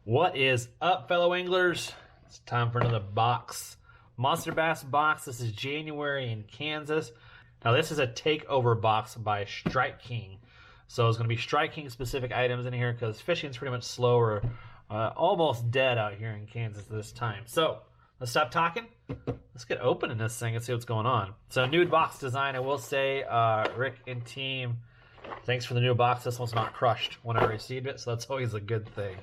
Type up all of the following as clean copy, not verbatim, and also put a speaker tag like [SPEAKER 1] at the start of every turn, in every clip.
[SPEAKER 1] What is up, fellow anglers? It's time for another box. Monsterbass box. This is January in Kansas. Now this is a takeover box by Strike King. So it's going to be Strike King specific items in here because fishing is pretty much slower, almost dead out here in Kansas this time. So let's stop talking. Let's get opening this thing and see what's going on. So nude box design, I will say, Rick and team, thanks for the new box. This one's not crushed when I received it, so that's always a good thing.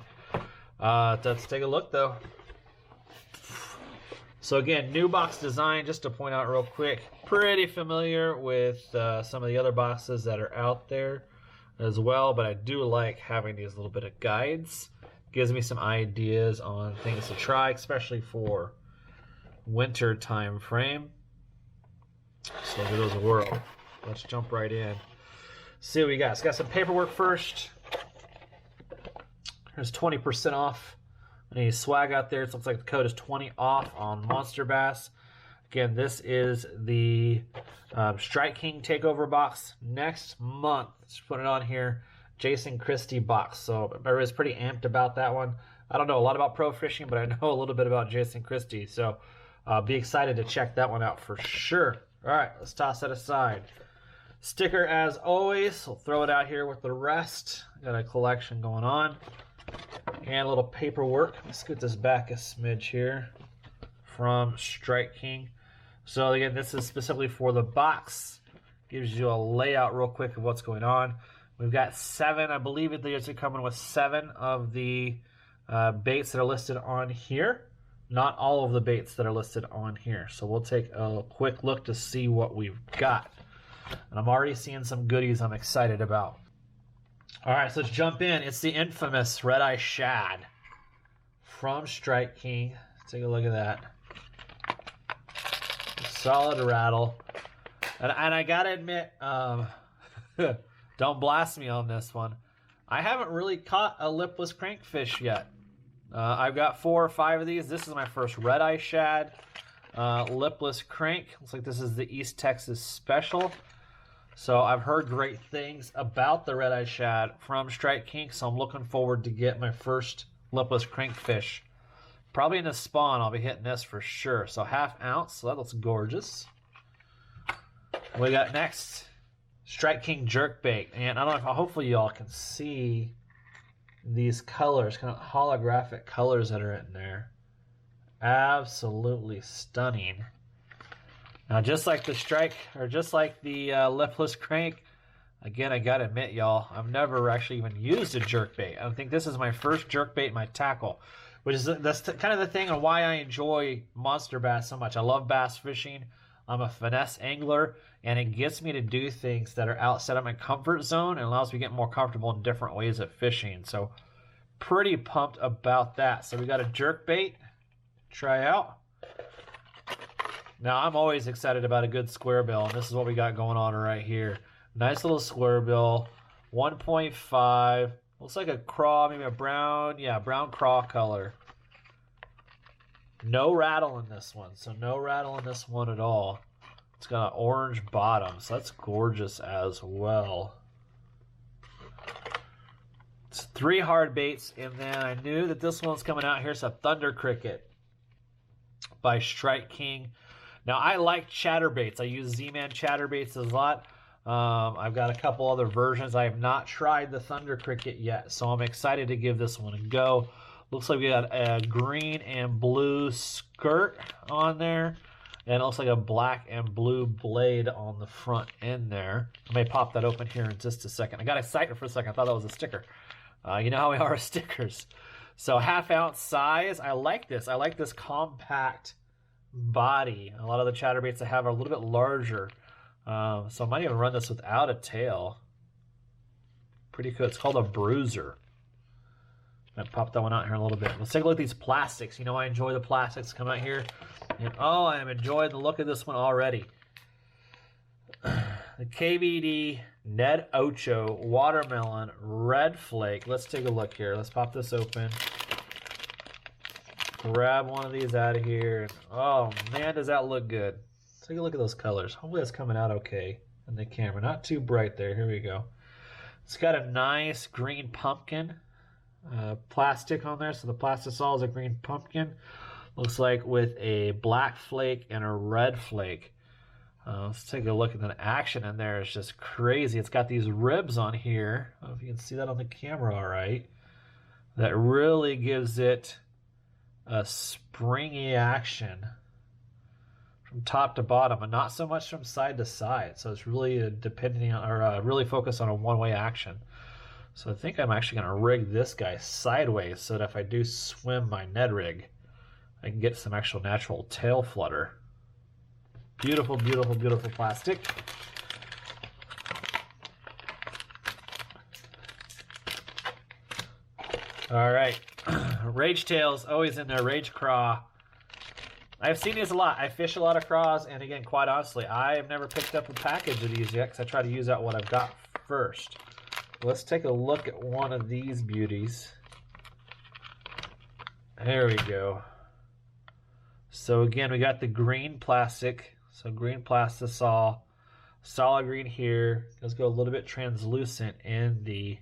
[SPEAKER 1] Let's take a look though. So again, new box design, just to point out real quick, pretty familiar with some of the other boxes that are out there as well, but I do like having these little bit of guides. Gives me some ideas on things to try, especially for winter time frame. So here goes the world. Let's jump right in. See what we got. It's got some paperwork first. There's 20% off. Any swag out there, it looks like the code is 20 off on Monsterbass. Again, this is the Strike King Takeover box next month. Let's put it on here. Jason Christie box. So everybody's pretty amped about that one. I don't know a lot about pro fishing, but I know a little bit about Jason Christie. So be excited to check that one out for sure. All right, let's toss that aside. Sticker as always. We'll throw it out here with the rest. Got a collection going on. And a little paperwork. Let's scoot this back a smidge here from Strike King. So again, this is specifically for the box. Gives you a layout real quick of what's going on. We've got 7, I believe it's coming with 7 of the baits that are listed on here. Not all of the baits that are listed on here. So we'll take a quick look to see what we've got. And I'm already seeing some goodies I'm excited about. All right, so let's jump in. It's the infamous red-eye shad from Strike King. Let's take a look at that. Solid rattle. And I gotta admit, don't blast me on this one. I haven't really caught a lipless crankfish yet. I've got 4 or 5 of these. This is my first red-eye shad lipless crank. Looks like this is the East Texas special. So I've heard great things about the red-eye shad from Strike King, so I'm looking forward to get my first lipless crankfish. Probably in the spawn, I'll be hitting this for sure. So 1/2 ounce, so that looks gorgeous. What we got next? Strike King Jerkbait. And I don't know if, hopefully y'all can see these colors, kind of holographic colors that are in there. Absolutely stunning. Now, just like the strike, or just like the lipless crank, again, I gotta admit, y'all, I've never actually even used a jerkbait. I think this is my first jerkbait in my tackle, which is that's kind of the thing on why I enjoy monster bass so much. I love bass fishing. I'm a finesse angler, and it gets me to do things that are outside of my comfort zone and allows me to get more comfortable in different ways of fishing. So, pretty pumped about that. So we got a jerkbait. Try out. Now, I'm always excited about a good squarebill, and this is what we got going on right here. Nice little squarebill, 1.5. Looks like a craw, maybe a brown, yeah, brown craw color. No rattle in this one, so no rattle in this one at all. It's got an orange bottom, so that's gorgeous as well. It's 3 hard baits, and then I knew that this one's coming out here. It's a Thunder Cricket by Strike King. Now, I like chatterbaits. I use Z-Man chatterbaits a lot. I've got a couple other versions. I have not tried the Thunder Cricket yet, so I'm excited to give this one a go. Looks like we got a green and blue skirt on there, and it looks like a black and blue blade on the front end there. I may pop that open here in just a second. I got excited for a second. I thought that was a sticker. You know how we are with stickers. So 1/2 ounce size. I like this. I like this compact body. A lot of the chatterbaits I have are a little bit larger. So I might even run this without a tail. Pretty cool. It's called a bruiser. I'm gonna pop that one out here in a little bit. Let's take a look at these plastics. You know I enjoy the plastics come out here. And oh, I am enjoying the look of this one already. The KBD Ned Cho Watermelon Red Flake. Let's take a look here. Let's pop this open. Grab one of these out of here. Oh man, does that look good. Take a look at those colors. Hopefully that's coming out okay in the camera. Not too bright there. Here we go. It's got a nice green pumpkin plastic on there. So the plastisol is a green pumpkin. Looks like with a black flake and a red flake. Let's take a look at the action in there. It's just crazy. It's got these ribs on here. I don't know if you can see that on the camera all right. That really gives it a springy action from top to bottom, and not so much from side to side. So it's really depending on, or really focused on a one-way action. So I think I'm actually going to rig this guy sideways so that if I do swim my Ned rig, I can get some actual natural tail flutter. Beautiful, beautiful, beautiful plastic. All right, Rage tails, always in there. Rage craw. I've seen these a lot. I fish a lot of craws, and again, quite honestly, I have never picked up a package of these yet because I try to use out what I've got first. Let's take a look at one of these beauties. There we go. So again, we got the green plastic. So green plastisol, solid green here. Let's go a little bit translucent in the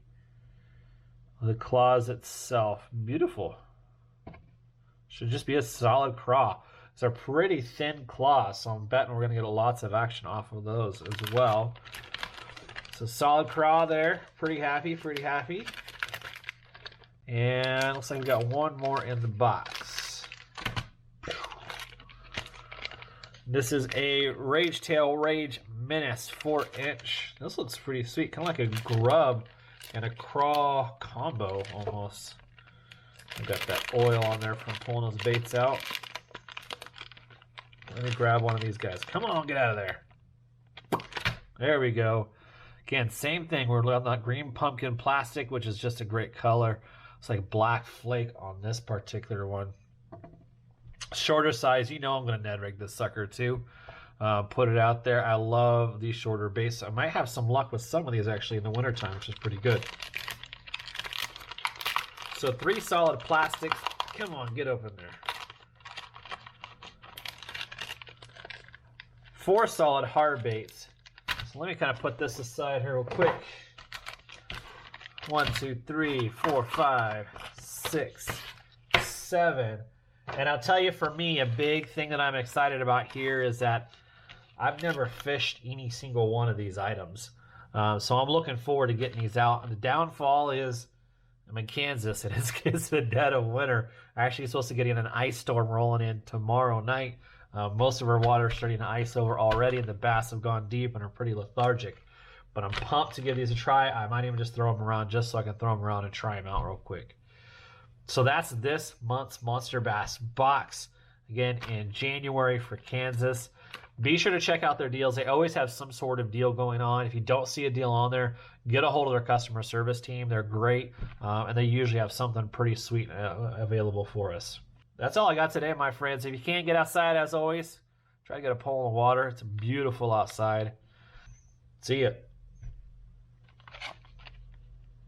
[SPEAKER 1] claws itself. Beautiful. Should just be a solid craw. It's a pretty thin claw, so I'm betting we're going to get lots of action off of those as well. So solid craw there. Pretty happy, pretty happy. And looks like we got one more in the box. This is a Rage Tail Rage Menace 4-inch. This looks pretty sweet, kind of like a grub and a craw combo almost. I've got that oil on there from pulling those baits out. Let me grab one of these guys. Come on, get out of there. There we go. Again, same thing. We're on that green pumpkin plastic, which is just a great color. It's like black flake on this particular one. Shorter size, you know I'm going to Ned rig this sucker too. Put it out there. I love these shorter baits. I might have some luck with some of these actually in the wintertime, which is pretty good. So 3 solid plastics. Come on, get up in there. 4 solid hard baits. So let me kind of put this aside here real quick. 1, 2, 3, 4, 5, 6, 7. And I'll tell you, for me, a big thing that I'm excited about here is that I've never fished any single one of these items. So I'm looking forward to getting these out. And the downfall is I'm in Kansas, and it's the dead of winter. I'm actually supposed to get in an ice storm rolling in tomorrow night. Most of our water is starting to ice over already, and the bass have gone deep and are pretty lethargic. But I'm pumped to give these a try. I might even just throw them around just so I can throw them around and try them out real quick. So that's this month's Monster Bass box. Again, in January for Kansas. Be sure to check out their deals. They always have some sort of deal going on. If you don't see a deal on there, get a hold of their customer service team. They're great, and they usually have something pretty sweet available for us. That's all I got today, my friends. If you can't get outside, as always, try to get a pole in the water. It's beautiful outside. See ya.